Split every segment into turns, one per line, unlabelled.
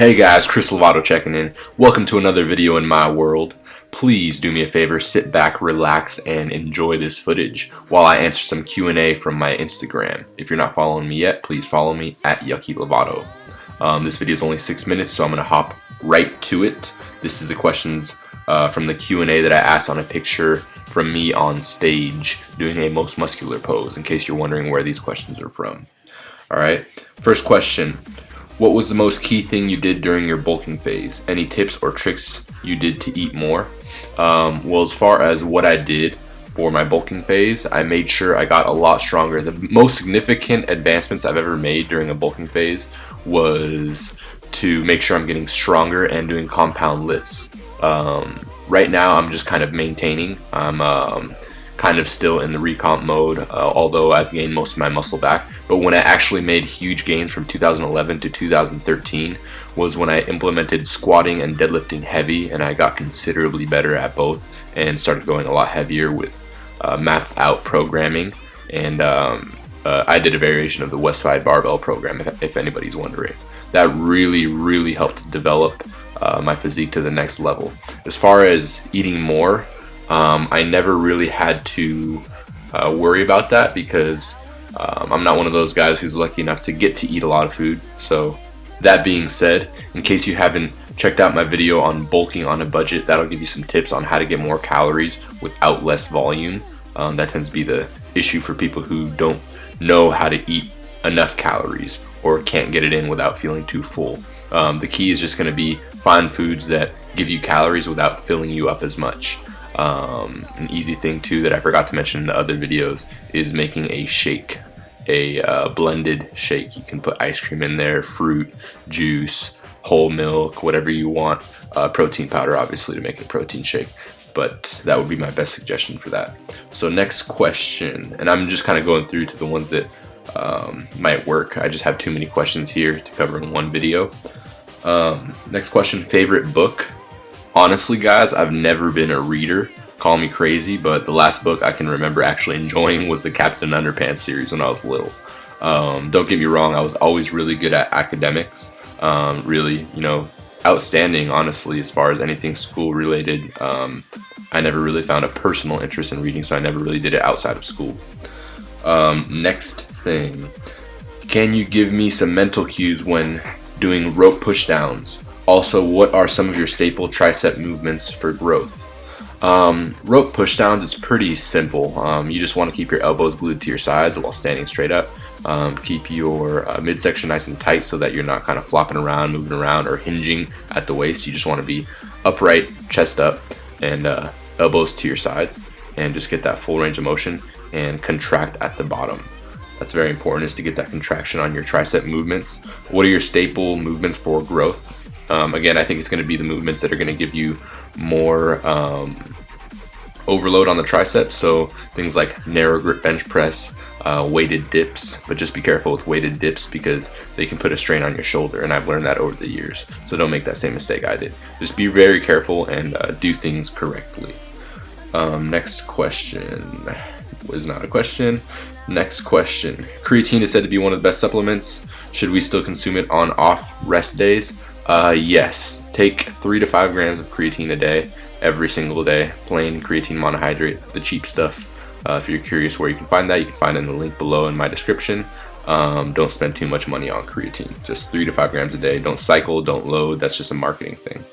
Hey guys, Chris Lovato checking in. Welcome to another video in my world. Please do me a favor, sit back, relax, and enjoy this footage while I answer some Q&A from my Instagram. If you're not following me yet, please follow me at Yucky Lovato. This video is only 6 minutes, so I'm going to hop right to it. This is the questions from the Q&A that I asked on a picture from me on stage doing a most muscular pose, in case you're wondering where these questions are from. Alright, first question. What was the most key thing you did during your bulking phase? Any tips or tricks you did to eat more? Well, as far as what I did for my bulking phase, I made sure I got a lot stronger. The most significant advancements I've ever made during a bulking phase was to make sure I'm getting stronger and doing compound lifts. Right now, I'm just kind of maintaining. I'm kind of still in the recomp mode, although I've gained most of my muscle back. But when I actually made huge gains from 2011 to 2013 was when I implemented squatting and deadlifting heavy, and I got considerably better at both and started going a lot heavier with mapped out programming. And I did a variation of the West Side Barbell program, if anybody's wondering. That really helped develop my physique to the next level. As far as eating more, I never really had to worry about that because I'm not one of those guys who's lucky enough to get to eat a lot of food. So that being said, in case you haven't checked out my video on bulking on a budget, that'll give you some tips on how to get more calories without less volume. That tends to be the issue for people who don't know how to eat enough calories or can't get it in without feeling too full. The key is just going to be find foods that give you calories without filling you up as much. An easy thing too that I forgot to mention in the other videos is making a shake, a blended shake. You can put ice cream in there, fruit, juice, whole milk, whatever you want. Protein powder, obviously, to make a protein shake, but that would be my best suggestion for that. So next question, and I'm just kind of going through to the ones that might work. I just have too many questions here to cover in one video. Next question, favorite book? Honestly, guys, I've never been a reader. Call me crazy, but the last book I can remember actually enjoying was the Captain Underpants series when I was little. Don't get me wrong, I was always really good at academics. Really, outstanding, honestly, as far as anything school related. I never really found a personal interest in reading, so I never really did it outside of school. Next thing, can you give me some mental cues when doing rope pushdowns? Also, what are some of your staple tricep movements for growth? Rope pushdowns is pretty simple. You just want to keep your elbows glued to your sides while standing straight up. Keep your midsection nice and tight so that you're not kind of flopping around, moving around, or hinging at the waist. You just want to be upright, chest up, and elbows to your sides, and just get that full range of motion and contract at the bottom. That's very important, is to get that contraction on your tricep movements. What are your staple movements for growth? Again, I think it's going to be the movements that are going to give you more overload on the triceps. So things like narrow grip bench press, weighted dips, but just be careful with weighted dips because they can put a strain on your shoulder, and I've learned that over the years. So don't make that same mistake I did. Just be very careful and do things correctly. Next question was not a question. Next question. Creatine is said to be one of the best supplements. Should we still consume it on off rest days? Yes, take 3 to 5 grams of creatine a day, every single day. Plain creatine monohydrate, the cheap stuff. If you're curious where you can find that, you can find it in the link below in my description. Don't spend too much money on creatine. Just 3 to 5 grams a day. Don't cycle, don't load. That's just a marketing thing.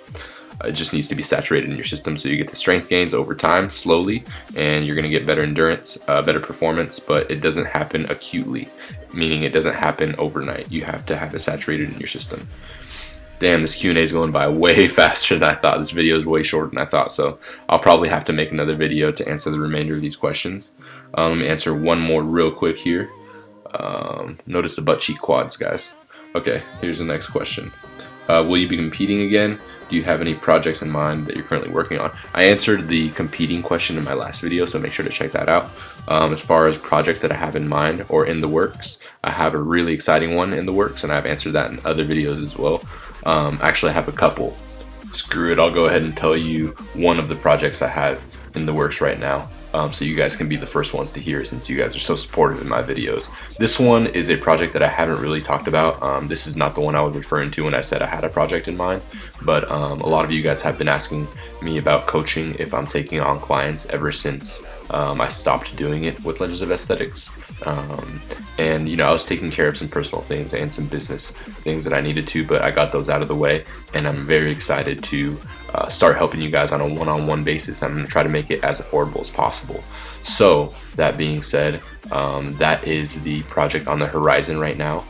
It just needs to be saturated in your system so you get the strength gains over time, slowly, and you're going to get better endurance, better performance, but it doesn't happen acutely, meaning it doesn't happen overnight. You have to have it saturated in your system. Damn, this Q&A is going by way faster than I thought. This video is way shorter than I thought, so I'll probably have to make another video to answer the remainder of these questions. Let me answer one more real quick here. Notice the butt cheek quads, guys. Okay, here's the next question. Will you be competing again? Do you have any projects in mind that you're currently working on? I answered the competing question in my last video, so make sure to check that out. As far as projects that I have in mind or in the works, I have a really exciting one in the works, and I've answered that in other videos as well. Actually, I have a couple. Screw it, I'll go ahead and tell you one of the projects I have in the works right now. so you guys can be the first ones to hear, since you guys are so supportive in my videos. This one is a project that I haven't really talked about. This is not the one I was referring to when I said I had a project in mind, but a lot of you guys have been asking me about coaching, if I'm taking on clients, ever since I stopped doing it with Legends of Aesthetics. And I was taking care of some personal things and some business things that I needed to, but I got those out of the way, and I'm very excited to start helping you guys on a one-on-one basis. I'm going to try to make it as affordable as possible. So that being said, that is the project on the horizon right now.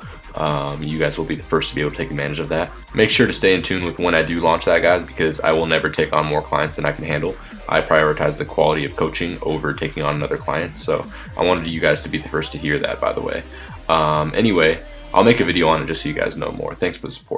You guys will be the first to be able to take advantage of that. Make sure to stay in tune with when I do launch that, guys, because I will never take on more clients than I can handle. I prioritize the quality of coaching over taking on another client, so I wanted you guys to be the first to hear that, by the way. Anyway, I'll make a video on it just so you guys know more. Thanks for the support.